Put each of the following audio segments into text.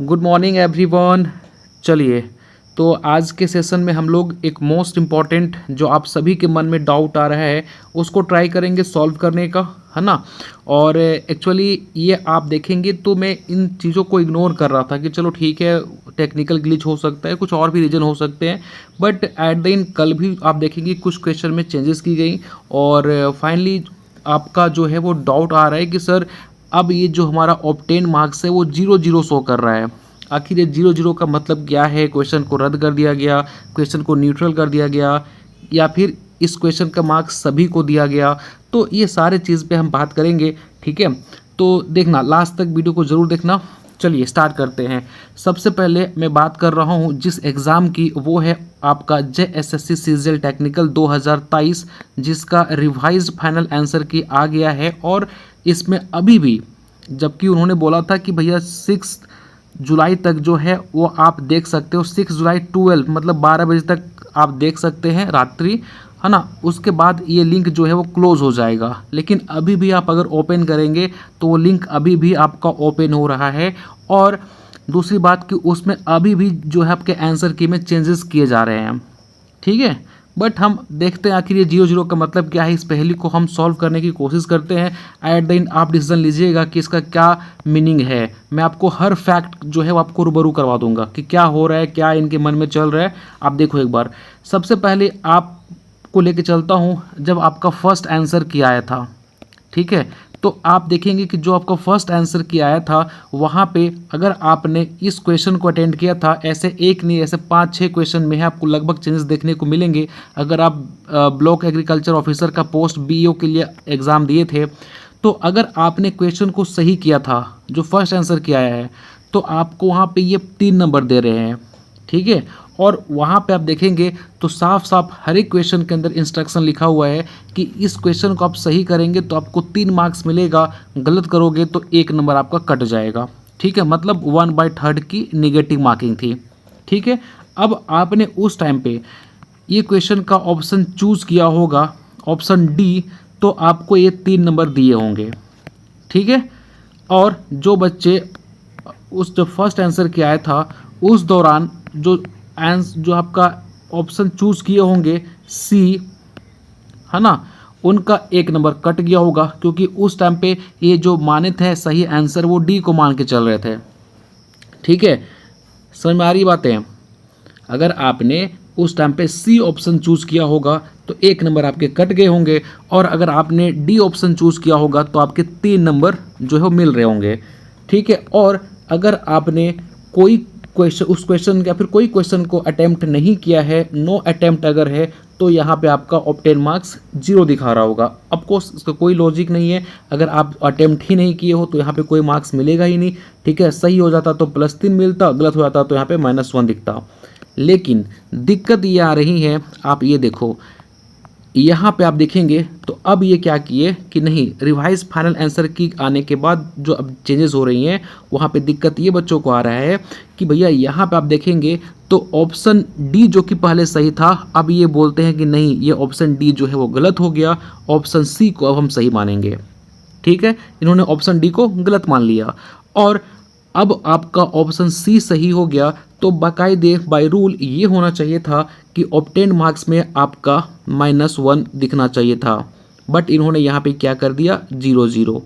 Good morning everyone. चलिए, तो आज के सेशन में हम लोग एक मोस्ट इम्पॉर्टेंट जो आप सभी के मन में डाउट आ रहा है उसको ट्राई करेंगे सॉल्व करने का, है ना। और एक्चुअली ये आप देखेंगे तो मैं इन चीज़ों को इग्नोर कर रहा था कि चलो ठीक है, टेक्निकल ग्लिच हो सकता है, कुछ और भी रीज़न हो सकते हैं, बट एट द एंड कल भी आप देखेंगे कुछ क्वेश्चन में चेंजेस की गई और फाइनली आपका जो है वो डाउट आ रहा है कि सर अब ये जो हमारा ऑब्टेन मार्क्स है वो 0 शो कर रहा है। आखिर ये 0 का मतलब क्या है? क्वेश्चन को रद्द कर दिया गया, क्वेश्चन को न्यूट्रल कर दिया गया, या फिर इस क्वेश्चन का मार्क्स सभी को दिया गया? तो ये सारे चीज़ पे हम बात करेंगे, ठीक है। तो देखना, लास्ट तक वीडियो को ज़रूर देखना। चलिए स्टार्ट करते हैं। सबसे पहले मैं बात कर रहा हूँ जिस एग्ज़ाम की, वो है आपका JSSC सीजीएल टेक्निकल 2023, जिसका रिवाइज्ड फाइनल आंसर की आ गया है। और इसमें अभी भी, जबकि उन्होंने बोला था कि भैया 6 जुलाई तक जो है वो आप देख सकते हो, 6 जुलाई 12 मतलब 12 बजे तक आप देख सकते हैं रात्रि, है ना। उसके बाद ये लिंक जो है वो क्लोज हो जाएगा, लेकिन अभी भी आप अगर ओपन करेंगे तो वो लिंक अभी भी आपका ओपन हो रहा है। और दूसरी बात कि उसमें अभी भी जो है आपके आंसर की में चेंजेस किए जा रहे हैं, ठीक है। बट हम देखते हैं आखिर ये 0 का मतलब क्या है। इस पहेली को हम सॉल्व करने की कोशिश करते हैं। एट द एंड आप डिसीजन लीजिएगा कि इसका क्या मीनिंग है। मैं आपको हर फैक्ट जो है वो आपको रूबरू करवा दूंगा कि क्या हो रहा है, क्या इनके मन में चल रहा है। आप देखो एक बार, सबसे पहले आपको लेके चलता हूँ जब आपका फर्स्ट आंसर किया आया था, ठीक है। तो आप देखेंगे कि जो आपका फर्स्ट आंसर किया आया था वहाँ पे अगर आपने इस क्वेश्चन को अटेंड किया था, ऐसे एक नहीं ऐसे 5-6 क्वेश्चन में है आपको लगभग चेंजेस देखने को मिलेंगे। अगर आप ब्लॉक एग्रीकल्चर ऑफिसर का पोस्ट BEO के लिए एग्ज़ाम दिए थे, तो अगर आपने क्वेश्चन को सही किया था, जो फर्स्ट आंसर किया है, तो आपको वहाँ पर ये 3 नंबर दे रहे हैं, ठीक है। और वहाँ पे आप देखेंगे तो साफ साफ हर एक क्वेश्चन के अंदर इंस्ट्रक्शन लिखा हुआ है कि इस क्वेश्चन को आप सही करेंगे तो आपको 3 मार्क्स मिलेगा, गलत करोगे तो 1 नंबर आपका कट जाएगा, ठीक है। मतलब 1/3 की नेगेटिव मार्किंग थी, ठीक है। अब आपने उस टाइम पे ये क्वेश्चन का ऑप्शन चूज़ किया होगा, ऑप्शन डी, तो आपको ये 3 नंबर दिए होंगे, ठीक है। और जो बच्चे उस जो फर्स्ट आंसर किया आया था उस दौरान जो आपका ऑप्शन चूज़ किए होंगे सी, है ना, उनका 1 नंबर कट गया होगा, क्योंकि उस टाइम पे ये जो माने थे सही आंसर वो डी को मान के चल रहे थे, ठीक है। समझ में आ रही बातें? अगर आपने उस टाइम पे सी ऑप्शन चूज़ किया होगा तो 1 नंबर आपके कट गए होंगे, और अगर आपने डी ऑप्शन चूज़ किया होगा तो आपके 3 नंबर जो है वो मिल रहे होंगे, ठीक है। और अगर आपने कोई क्वेश्चन उस क्वेश्चन या फिर कोई क्वेश्चन को अटेम्प्ट नहीं किया है, नो अटेम्प्ट अगर है, तो यहाँ पे आपका ऑब्टेन मार्क्स 0 दिखा रहा होगा। ऑफकोर्स इसका कोई लॉजिक नहीं है, अगर आप अटेम्प्ट ही नहीं किए हो तो यहाँ पे कोई मार्क्स मिलेगा ही नहीं, ठीक है। सही हो जाता तो +3 मिलता, गलत हो जाता तो यहाँ पे -1 दिखता। लेकिन दिक्कत ये आ रही है, आप ये देखो यहाँ पे आप देखेंगे तो अब ये क्या किए कि नहीं, रिवाइज फाइनल आंसर की आने के बाद जो अब चेंजेस हो रही हैं वहाँ पे दिक्कत ये बच्चों को आ रहा है कि भैया यहाँ पे आप देखेंगे तो ऑप्शन डी जो कि पहले सही था, अब ये बोलते हैं कि नहीं, ये ऑप्शन डी जो है वो गलत हो गया, ऑप्शन सी को अब हम सही मानेंगे, ठीक है। इन्होंने ऑप्शन डी को गलत मान लिया और अब आपका ऑप्शन सी सही हो गया, तो बाकायदे बाय रूल ये होना चाहिए था कि ऑब्टेन मार्क्स में आपका -1 दिखना चाहिए था, बट इन्होंने यहाँ पे क्या कर दिया, 0।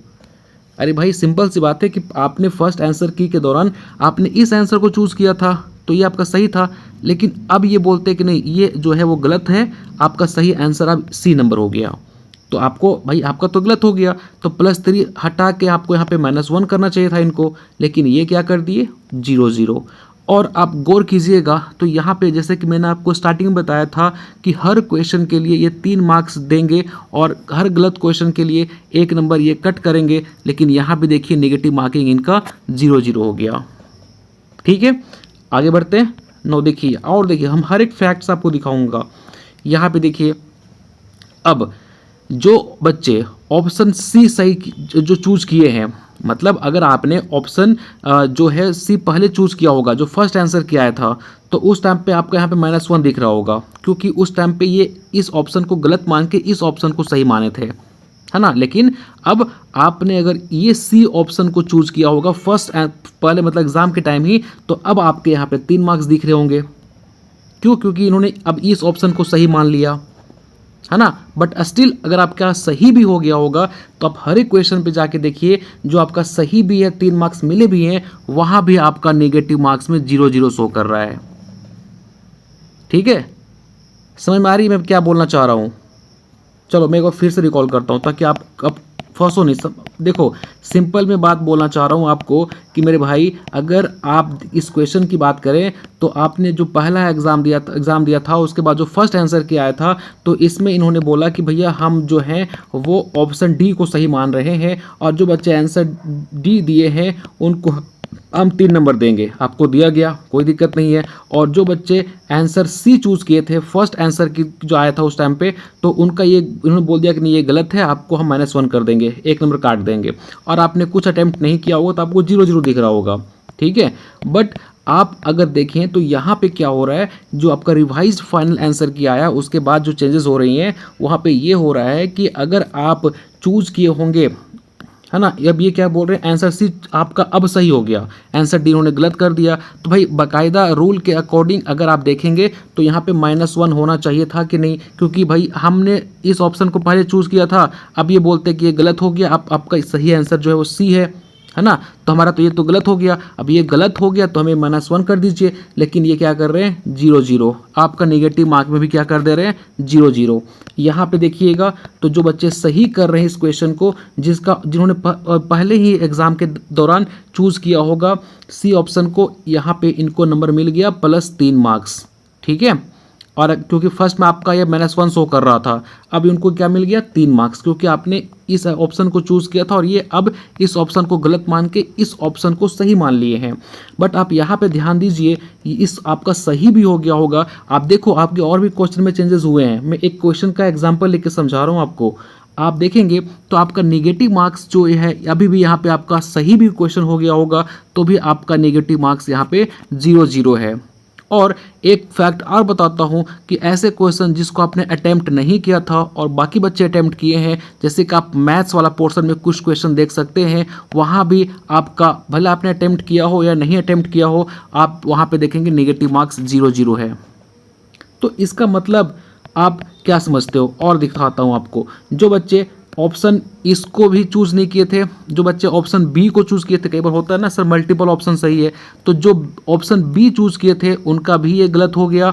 अरे भाई सिंपल सी बात है कि आपने फर्स्ट आंसर की के दौरान आपने इस आंसर को चूज़ किया था तो ये आपका सही था, लेकिन अब ये बोलते हैं कि नहीं, ये जो है वो गलत है, आपका सही आंसर अब सी नंबर हो गया। तो आपको भाई आपका तो गलत हो गया, तो +3 हटा के आपको यहाँ पे -1 करना चाहिए था इनको, लेकिन ये क्या कर दिए, 0। और आप गौर कीजिएगा तो यहाँ पे जैसे कि मैंने आपको स्टार्टिंग में बताया था कि हर क्वेश्चन के लिए ये 3 मार्क्स देंगे और हर गलत क्वेश्चन के लिए 1 नंबर ये कट करेंगे, लेकिन यहाँ पे देखिए नेगेटिव मार्किंग इनका 0 हो गया, ठीक है। आगे बढ़ते हैं। नो देखिए, और देखिए हम हर एक फैक्ट्स आपको दिखाऊंगा। यहाँ पे देखिए, अब जो बच्चे ऑप्शन सी सही जो चूज़ किए हैं, मतलब अगर आपने ऑप्शन जो है सी पहले चूज़ किया होगा, जो फर्स्ट आंसर किया आया था, तो उस टाइम पे आपको यहाँ पे -1 दिख रहा होगा, क्योंकि उस टाइम पे ये इस ऑप्शन को गलत मान के इस ऑप्शन को सही माने थे, है ना। लेकिन अब आपने अगर ये सी ऑप्शन को चूज किया होगा पहले मतलब एग्जाम के टाइम ही, तो अब आपके यहाँ पे 3 मार्क्स दिख रहे होंगे। क्यों? क्योंकि इन्होंने अब इस ऑप्शन को सही मान लिया, है ना। बट स्टिल अगर आपका सही भी हो गया होगा तो आप हर एक क्वेश्चन पे जाके देखिए, जो आपका सही भी है 3 मार्क्स मिले भी हैं, वहां भी आपका नेगेटिव मार्क्स में 0 0 शो कर रहा है। ठीक है, समझ में आ रही मैं क्या बोलना चाह रहा हूं? चलो मैं एक बार फिर से रिकॉल करता हूं ताकि आप अब फंसो नहीं। सब देखो, सिंपल में बात बोलना चाह रहा हूं आपको कि मेरे भाई, अगर आप इस क्वेश्चन की बात करें तो आपने जो पहला एग्जाम दिया था उसके बाद जो फर्स्ट आंसर किया आया था, तो इसमें इन्होंने बोला कि भैया हम जो हैं वो ऑप्शन डी को सही मान रहे हैं, और जो बच्चे आंसर डी दिए हैं उनको हम 3 नंबर देंगे। आपको दिया गया, कोई दिक्कत नहीं है। और जो बच्चे आंसर सी चूज़ किए थे फर्स्ट आंसर की जो आया था उस टाइम पे, तो उनका ये इन्होंने बोल दिया कि नहीं ये गलत है, आपको हम -1 कर देंगे, 1 नंबर काट देंगे। और आपने कुछ अटैम्प्ट नहीं किया होगा तो आपको 0 0 दिख रहा होगा। ठीक है, बट आप अगर देखें तो यहाँ पे क्या हो रहा है, जो आपका रिवाइज्ड फाइनल आंसर की आया उसके बाद जो चेंजेस हो रही हैं वहाँ पे ये हो रहा है कि अगर आप चूज़ किए होंगे, है ना, अब ये क्या बोल रहे हैं, आंसर सी आपका अब सही हो गया, आंसर डी उन्होंने गलत कर दिया। तो भाई बाकायदा रूल के अकॉर्डिंग अगर आप देखेंगे तो यहाँ पे -1 होना चाहिए था कि नहीं, क्योंकि भाई हमने इस ऑप्शन को पहले चूज़ किया था, अब ये बोलते कि ये गलत हो गया, आपका सही आंसर जो है वो सी है ना। तो हमारा तो ये तो गलत हो गया, अब ये गलत हो गया तो हमें -1 कर दीजिए। लेकिन ये क्या कर रहे हैं, 0 0, आपका नेगेटिव मार्क में भी क्या कर दे रहे हैं, 0 0। यहाँ पे देखिएगा तो जो बच्चे सही कर रहे हैं इस क्वेश्चन को, जिन्होंने पहले ही एग्जाम के दौरान चूज़ किया होगा सी ऑप्शन को, यहाँ पे इनको नंबर मिल गया +3 मार्क्स। ठीक है, और क्योंकि फर्स्ट में आपका ये -1 शो कर रहा था, अब उनको क्या मिल गया, 3 मार्क्स, क्योंकि आपने इस ऑप्शन को चूज़ किया था और ये अब इस ऑप्शन को गलत मान के इस ऑप्शन को सही मान लिए हैं। बट आप यहाँ पे ध्यान दीजिए, इस आपका सही भी हो गया होगा। आप देखो आपके और भी क्वेश्चन में चेंजेस हुए हैं। मैं एक क्वेश्चन का एग्जाम्पल लेके समझा रहा हूँ आपको। आप देखेंगे तो आपका नेगेटिव मार्क्स जो है अभी भी यहाँ पे आपका सही भी क्वेश्चन हो गया होगा तो भी आपका नेगेटिव मार्क्स यहाँ पे 0 0 है। और एक फैक्ट और बताता हूँ कि ऐसे क्वेश्चन जिसको आपने अटेम्प्ट नहीं किया था और बाकी बच्चे अटेम्प्ट किए हैं, जैसे कि आप मैथ्स वाला पोर्शन में कुछ क्वेश्चन देख सकते हैं, वहाँ भी आपका भले आपने अटेम्प्ट किया हो या नहीं अटेम्प्ट किया हो, आप वहाँ पे देखेंगे नेगेटिव मार्क्स 0 0 है। तो इसका मतलब आप क्या समझते हो, और दिखाता हूँ आपको। जो बच्चे ऑप्शन इसको भी चूज़ नहीं किए थे, जो बच्चे ऑप्शन बी को चूज़ किए थे, कई बार होता है ना सर मल्टीपल ऑप्शन सही है, तो जो ऑप्शन बी चूज़ किए थे उनका भी ये गलत हो गया,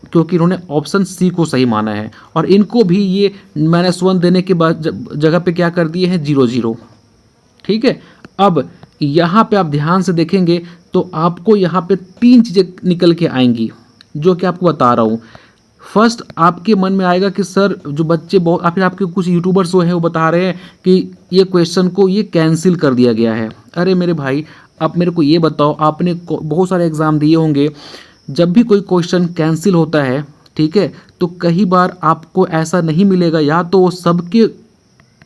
क्योंकि इन्होंने ऑप्शन सी को सही माना है। और इनको भी ये -1 देने के बाद जगह पे क्या कर दिए हैं, 0 0। ठीक है, अब यहाँ पे आप ध्यान से देखेंगे तो आपको यहाँ पे 3 चीज़ें निकल के आएंगी जो कि आपको बता रहा हूँ। फर्स्ट आपके मन में आएगा कि सर जो बच्चे बहुत आपके कुछ यूट्यूबर्स जो हैं वो बता रहे हैं कि ये क्वेश्चन को ये कैंसिल कर दिया गया है। अरे मेरे भाई, आप मेरे को ये बताओ, आपने बहुत सारे एग्ज़ाम दिए होंगे, जब भी कोई क्वेश्चन कैंसिल होता है, ठीक है, तो कई बार आपको ऐसा नहीं मिलेगा, या तो वो सबके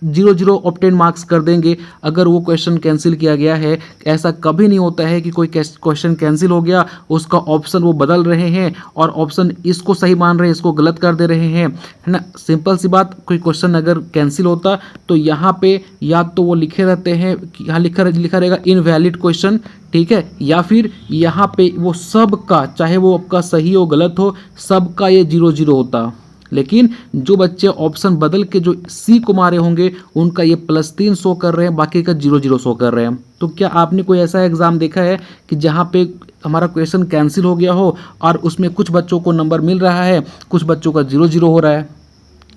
0 0 ऑब्टेन मार्क्स कर देंगे अगर वो क्वेश्चन कैंसिल किया गया है। ऐसा कभी नहीं होता है कि कोई क्वेश्चन कैंसिल हो गया उसका ऑप्शन वो बदल रहे हैं और ऑप्शन इसको सही मान रहे हैं इसको गलत कर दे रहे हैं, है ना। सिंपल सी बात, कोई क्वेश्चन अगर कैंसिल होता तो यहाँ पे या तो वो लिखे रहते हैं, यहाँ लिखा रहेगा इनवैलिड क्वेश्चन, ठीक है, या फिर यहाँ पे वो सबका, चाहे वो आपका सही हो गलत हो, सबका ये 0 0 होता। लेकिन जो बच्चे ऑप्शन बदल के जो सी को मारे होंगे उनका ये +3 शो कर रहे हैं, बाकी का 0 0 शो कर रहे हैं। तो क्या आपने कोई ऐसा एग्ज़ाम देखा है कि जहाँ पे हमारा क्वेश्चन कैंसिल हो गया हो और उसमें कुछ बच्चों को नंबर मिल रहा है, कुछ बच्चों का 0 0 हो रहा है?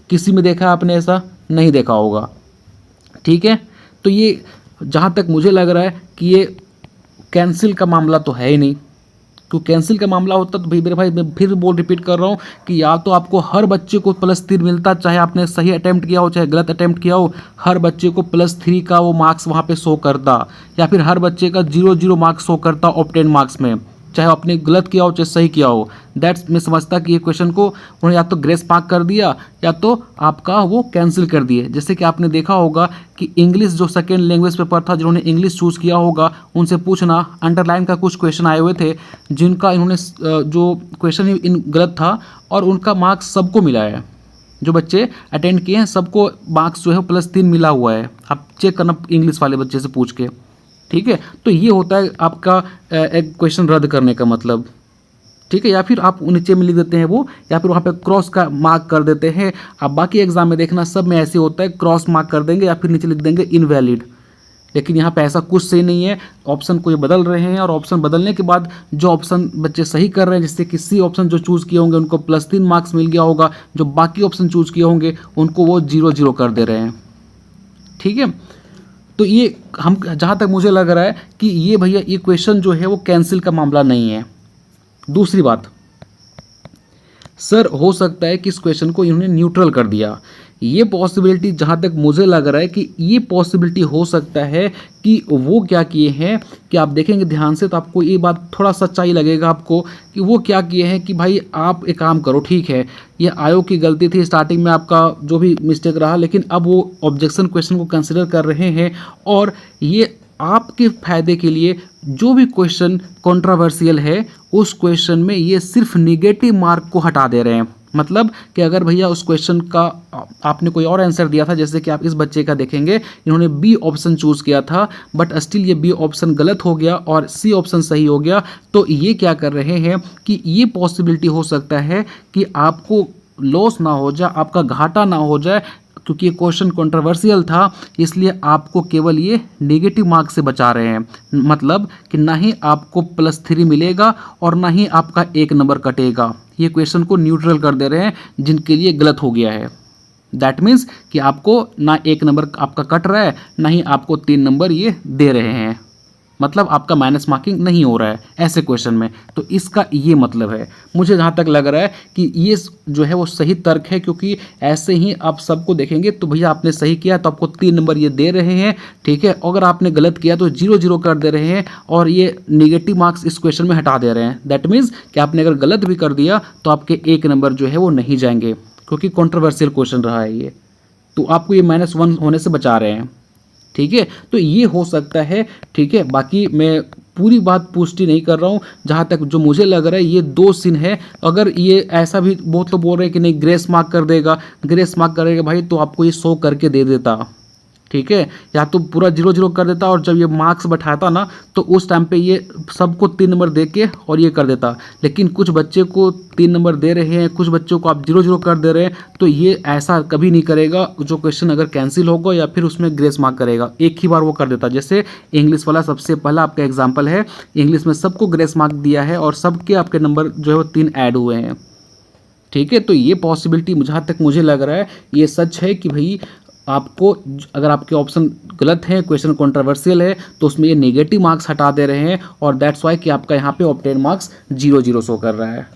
किसी में देखा आपने? ऐसा नहीं देखा होगा। ठीक है, तो ये जहाँ तक मुझे लग रहा है कि ये कैंसिल का मामला तो है ही नहीं। तो कैंसिल का मामला होता तो भाई मेरे भाई, मैं फिर रिपीट कर रहा हूँ कि या तो आपको हर बच्चे को +3 मिलता, चाहे आपने सही अटेम्प्ट किया हो चाहे गलत अटेम्प्ट किया हो, हर बच्चे को +3 का वो मार्क्स वहाँ पे शो करता, या फिर हर बच्चे का 0 0 मार्क्स शो करता ऑब्टेन मार्क्स में, चाहे आपने गलत किया हो चाहे सही किया हो। दैट्स मैं समझता कि ये क्वेश्चन को उन्होंने या तो ग्रेस मार्क कर दिया या तो आपका वो कैंसिल कर दिए। जैसे कि आपने देखा होगा कि इंग्लिश जो सेकेंड लैंग्वेज पेपर था, जिन्होंने इंग्लिश चूज़ किया होगा उनसे पूछना, अंडरलाइन का कुछ क्वेश्चन आए हुए थे जिनका इन्होंने जो क्वेश्चन इन गलत था और उनका मार्क्स सबको मिला है। जो बच्चे अटेंड किए हैं सबको मार्क्स जो है +3 मिला हुआ है। आप चेक करना इंग्लिश वाले बच्चे से पूछ के, ठीक है। तो ये होता है आपका एक क्वेश्चन रद्द करने का मतलब, ठीक है। या फिर आप नीचे में लिख देते हैं वो, या फिर वहाँ पे क्रॉस का मार्क कर देते हैं। आप बाकी एग्जाम में देखना सब में ऐसे होता है, क्रॉस मार्क कर देंगे या फिर नीचे लिख देंगे इनवैलिड। लेकिन यहाँ पे ऐसा कुछ सही नहीं है, ऑप्शन को ये बदल रहे हैं और ऑप्शन बदलने के बाद जो ऑप्शन बच्चे सही कर रहे हैं, जिससे कि सी ऑप्शन जो चूज़ किए होंगे उनको +3 मार्क्स मिल गया होगा, जो बाकी ऑप्शन चूज़ किए होंगे उनको वो 0-0 कर दे रहे हैं, ठीक है। तो ये हम जहाँ तक मुझे लग रहा है कि ये भैया ये क्वेश्चन जो है वो कैंसिल का मामला नहीं है। दूसरी बात, सर हो सकता है कि इस क्वेश्चन को इन्होंने न्यूट्रल कर दिया। ये पॉसिबिलिटी जहाँ तक मुझे लग रहा है कि ये पॉसिबिलिटी हो सकता है कि वो क्या किए हैं कि आप देखेंगे ध्यान से तो आपको ये बात थोड़ा सच्चाई लगेगा आपको कि वो क्या किए हैं कि भाई आप एक काम करो, ठीक है ये आयोग की गलती थी, स्टार्टिंग में आपका जो भी मिस्टेक रहा, लेकिन अब वो ऑब्जेक्शन क्वेश्चन को कंसिडर कर रहे हैं और ये आपके फायदे के लिए जो भी क्वेश्चन कंट्रोवर्शियल है उस क्वेश्चन में ये सिर्फ निगेटिव मार्क को हटा दे रहे हैं। मतलब कि अगर भैया उस क्वेश्चन का आपने कोई और आंसर दिया था, जैसे कि आप इस बच्चे का देखेंगे इन्होंने बी ऑप्शन चूज़ किया था बट स्टिल ये बी ऑप्शन गलत हो गया और सी ऑप्शन सही हो गया, तो ये क्या कर रहे हैं कि ये पॉसिबिलिटी हो सकता है कि आपको लॉस ना हो जाए, आपका घाटा ना हो जाए, क्योंकि ये क्वेश्चन कंट्रोवर्शियल था इसलिए आपको केवल ये नेगेटिव मार्क से बचा रहे हैं। मतलब कि ना ही आपको +3 मिलेगा और ना ही आपका 1 नंबर कटेगा। ये क्वेश्चन को न्यूट्रल कर दे रहे हैं जिनके लिए गलत हो गया है। दैट मीन्स कि आपको ना 1 नंबर आपका कट रहा है, ना ही आपको 3 नंबर ये दे रहे हैं। मतलब आपका माइनस मार्किंग नहीं हो रहा है ऐसे क्वेश्चन में। तो इसका ये मतलब है, मुझे जहाँ तक लग रहा है कि ये जो है वो सही तर्क है, क्योंकि ऐसे ही आप सबको देखेंगे तो भैया आपने सही किया तो आपको 3 नंबर ये दे रहे हैं, ठीक है। अगर आपने गलत किया तो 0-0 कर दे रहे हैं और ये निगेटिव मार्क्स इस क्वेश्चन में हटा दे रहे हैं। दैट मीन्स कि आपने अगर गलत भी कर दिया तो आपके 1 नंबर जो है वो नहीं जाएंगे, क्योंकि कॉन्ट्रोवर्शियल क्वेश्चन रहा है ये, तो आपको ये -1 होने से बचा रहे हैं, ठीक है। तो ये हो सकता है, ठीक है। बाकी मैं पूरी बात पुष्टि नहीं कर रहा हूँ, जहाँ तक जो मुझे लग रहा है ये 2 सीन है। अगर ये ऐसा भी बहुत लोग बोल रहे हैं कि नहीं ग्रेस मार्क कर देगा, ग्रेस मार्क करेगा भाई तो आपको ये 100 करके दे देता, ठीक है, या तो पूरा 0-0 कर देता और जब ये मार्क्स बैठाता ना तो उस टाइम पे ये सबको 3 नंबर दे के और ये कर देता। लेकिन कुछ बच्चे को 3 नंबर दे रहे हैं, कुछ बच्चों को आप 0-0 कर दे रहे हैं, तो ये ऐसा कभी नहीं करेगा। जो क्वेश्चन अगर कैंसिल होगा या फिर उसमें ग्रेस मार्क करेगा, एक ही बार वो कर देता। जैसे इंग्लिश वाला सबसे पहला आपका एग्जाम्पल है, इंग्लिश में सबको ग्रेस मार्क दिया है और सबके आपके नंबर जो है वो 3 ऐड हुए हैं, ठीक है। तो ये पॉसिबिलिटी जहाँ तक मुझे लग रहा है ये सच है कि भाई आपको अगर आपके ऑप्शन गलत हैं, क्वेश्चन कंट्रोवर्शियल है, तो उसमें ये नेगेटिव मार्क्स हटा दे रहे हैं और दैट्स वाई कि आपका यहाँ पे ऑब्टेन मार्क्स 0-0 शो कर रहा है,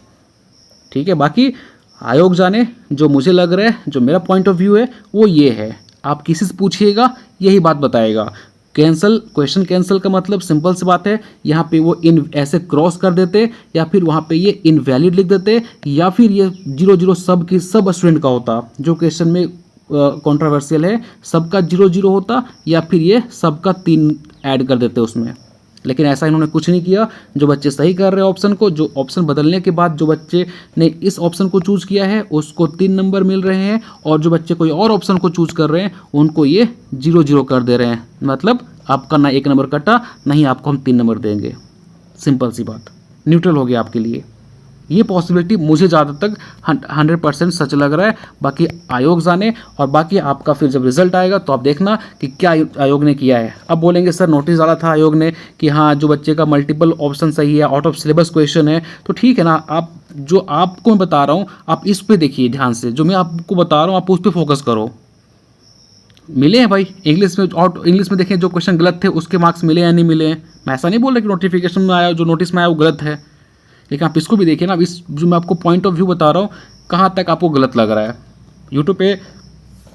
ठीक है। बाकी आयोग जाने, जो मुझे लग रहा है, जो मेरा पॉइंट ऑफ व्यू है वो ये है। आप किसी से पूछिएगा यही बात बताएगा। कैंसल, क्वेश्चन कैंसिल का मतलब सिंपल सी बात है, यहाँ पे वो इन ऐसे क्रॉस कर देते या फिर वहाँ पे ये इनवैलिड लिख देते या फिर ये 0-0 सब की सब स्टूडेंट का होता। जो क्वेश्चन में कंट्रोवर्शियल है सबका 0-0 होता या फिर ये सबका 3 ऐड कर देते उसमें। लेकिन ऐसा इन्होंने कुछ नहीं किया। जो बच्चे सही कर रहे हैं ऑप्शन को, जो ऑप्शन बदलने के बाद जो बच्चे ने इस ऑप्शन को चूज़ किया है उसको 3 नंबर मिल रहे हैं और जो बच्चे कोई और ऑप्शन को चूज़ कर रहे हैं उनको ये 0-0 कर दे रहे हैं। मतलब आपका ना 1 नंबर कटा, ना ही आपको हम 3 नंबर देंगे। सिंपल सी बात, न्यूट्रल हो गया आपके लिए। ये पॉसिबिलिटी मुझे ज़्यादा तक 100% सच लग रहा है। बाकी आयोग जाने, और बाकी आपका फिर जब रिजल्ट आएगा तो आप देखना कि क्या आयोग ने किया है। अब बोलेंगे सर नोटिस डाला था आयोग ने कि हाँ जो बच्चे का मल्टीपल ऑप्शन सही है, आउट ऑफ सिलेबस क्वेश्चन है, तो ठीक है ना। आप जो आपको मैं बता रहा हूँ आप इस पर देखिए ध्यान से, जो मैं आपको बता रहा हूँ आप उस पर फोकस करो। मिले हैं भाई इंग्लिश में, और इंग्लिश में देखें जो क्वेश्चन गलत थे उसके मार्क्स मिले या नहीं मिले हैं। मैं ऐसा नहीं बोल रहा कि नोटिफिकेशन में आया, जो नोटिस में आया वो गलत है, लेकिन आप इसको भी देखिए ना। इस जो मैं आपको पॉइंट ऑफ व्यू बता रहा हूँ कहाँ तक आपको गलत लग रहा है। यूट्यूब पे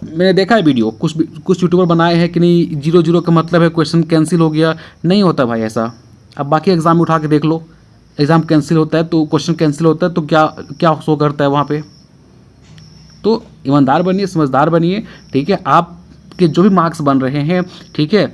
मैंने देखा है वीडियो, कुछ यूट्यूबर बनाए हैं कि नहीं 0-0 का मतलब है क्वेश्चन कैंसिल हो गया। नहीं होता भाई ऐसा। अब बाकी एग्जाम में उठा के देख लो, एग्ज़ाम कैंसिल होता है तो क्वेश्चन कैंसिल होता है तो क्या क्या शो करता है वहाँ पे। तो ईमानदार बनिए, समझदार बनिए, ठीक है। आपके जो भी मार्क्स बन रहे हैं, ठीक है,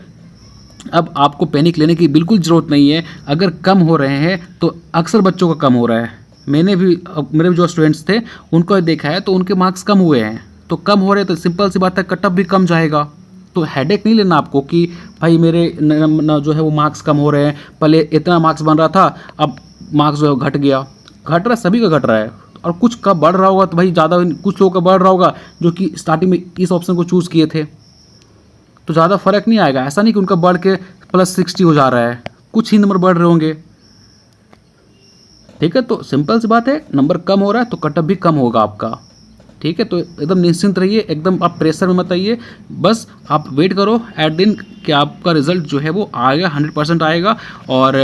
अब आपको पैनिक लेने की बिल्कुल ज़रूरत नहीं है। अगर कम हो रहे हैं तो अक्सर बच्चों का कम हो रहा है, मैंने भी मेरे जो स्टूडेंट्स थे उनको देखा है, तो उनके मार्क्स कम हुए हैं। तो कम हो रहे तो सिंपल सी बात है कट ऑफ भी कम जाएगा। तो हेडेक नहीं लेना आपको कि भाई मेरे जो है वो मार्क्स कम हो रहे हैं, पहले इतना मार्क्स बन रहा था अब मार्क्स जो है घट गया। घट रहा है, सभी का घट रहा है। और कुछ का बढ़ रहा होगा तो भाई ज़्यादा, कुछ लोगों का बढ़ रहा होगा जो कि स्टार्टिंग में इस ऑप्शन को चूज़ किए थे, तो ज़्यादा फर्क नहीं आएगा। ऐसा नहीं कि उनका बढ़ के +60 हो जा रहा है, कुछ ही नंबर बढ़ रहे होंगे। ठीक है, तो सिंपल सी बात है, नंबर कम हो रहा है तो कटअप भी कम होगा आपका। ठीक है, तो एकदम निश्चिंत रहिए, एकदम आप प्रेशर में मत आइए, बस आप वेट करो एट दिन कि आपका रिजल्ट जो है वो आएगा, 100% आएगा। और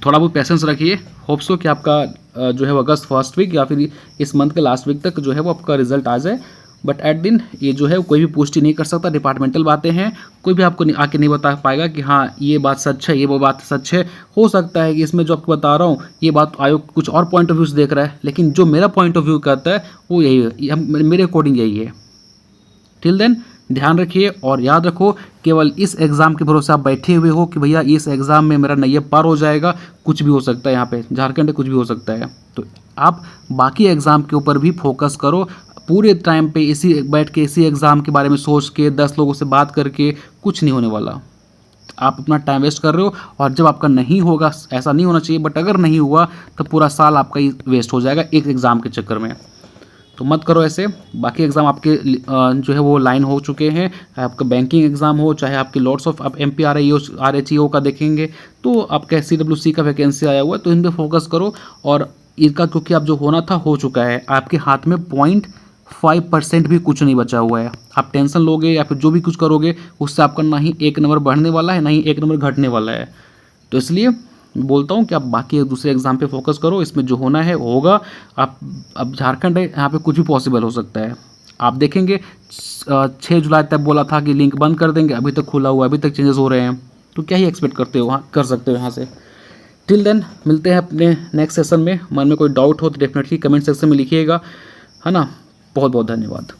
थोड़ा बहुत पेशेंस रखिए, होप्स हो कि आपका जो है वो अगस्त फर्स्ट वीक या फिर इस मंथ के लास्ट वीक तक जो है वो आपका रिजल्ट आ जाए। बट एट दिन ये जो है कोई भी पुष्टि नहीं कर सकता, डिपार्टमेंटल बातें हैं, कोई भी आपको आके नहीं बता पाएगा कि हाँ ये बात सच है, ये वो बात सच है। हो सकता है कि इसमें जो आपको बता रहा हूँ ये बात आयोग कुछ और पॉइंट ऑफ व्यू से देख रहा है, लेकिन जो मेरा पॉइंट ऑफ व्यू कहता है वो यही है, मेरे अकॉर्डिंग यही है। टिल देन ध्यान रखिए और याद रखो, केवल इस एग्ज़ाम के भरोसे आप बैठे हुए हो कि भैया इस एग्ज़ाम में मेरा नैया पार हो जाएगा, कुछ भी हो सकता है। यहाँ पे झारखंड में कुछ भी हो सकता है, तो आप बाकी एग्ज़ाम के ऊपर भी फोकस करो। पूरे टाइम पे इसी बैठ के इसी एग्ज़ाम के बारे में सोच के 10 लोगों से बात करके कुछ नहीं होने वाला। आप अपना टाइम वेस्ट कर रहे हो, और जब आपका नहीं होगा, ऐसा नहीं होना चाहिए, बट अगर नहीं हुआ तो पूरा साल आपका ही वेस्ट हो जाएगा एक एग्ज़ाम के चक्कर में। तो मत करो ऐसे। बाकी एग्ज़ाम आपके जो है वो लाइन हो चुके हैं, आपका बैंकिंग एग्ज़ाम हो, चाहे आपके लॉट्स ऑफ आप MPRIO RHEO का देखेंगे, तो आपका CWC का वैकेंसी आया हुआ है, तो इन पर फोकस करो। और इनका क्योंकि अब जो होना था हो चुका है, आपके हाथ में 0.5% भी कुछ नहीं बचा हुआ है। आप टेंशन लोगे या फिर जो भी कुछ करोगे उससे आपका ना ही एक नंबर बढ़ने वाला है, ना ही एक नंबर घटने वाला है। तो इसलिए बोलता हूँ कि आप बाकी एक दूसरे एग्ज़ाम पे फोकस करो, इसमें जो होना है होगा। आप अब झारखंड है, यहाँ पे कुछ भी पॉसिबल हो सकता है। आप देखेंगे 6 जुलाई तक बोला था कि लिंक बंद कर देंगे, अभी तक खुला हुआ है, अभी तक चेंजेस हो रहे हैं, तो क्या ही एक्सपेक्ट करते हो, वहाँ कर सकते हो यहाँ से। टिल देन मिलते हैं अपने नेक्स्ट सेशन में। मन में कोई डाउट हो तो डेफिनेटली कमेंट सेक्शन में लिखिएगा, है ना। बहुत बहुत धन्यवाद।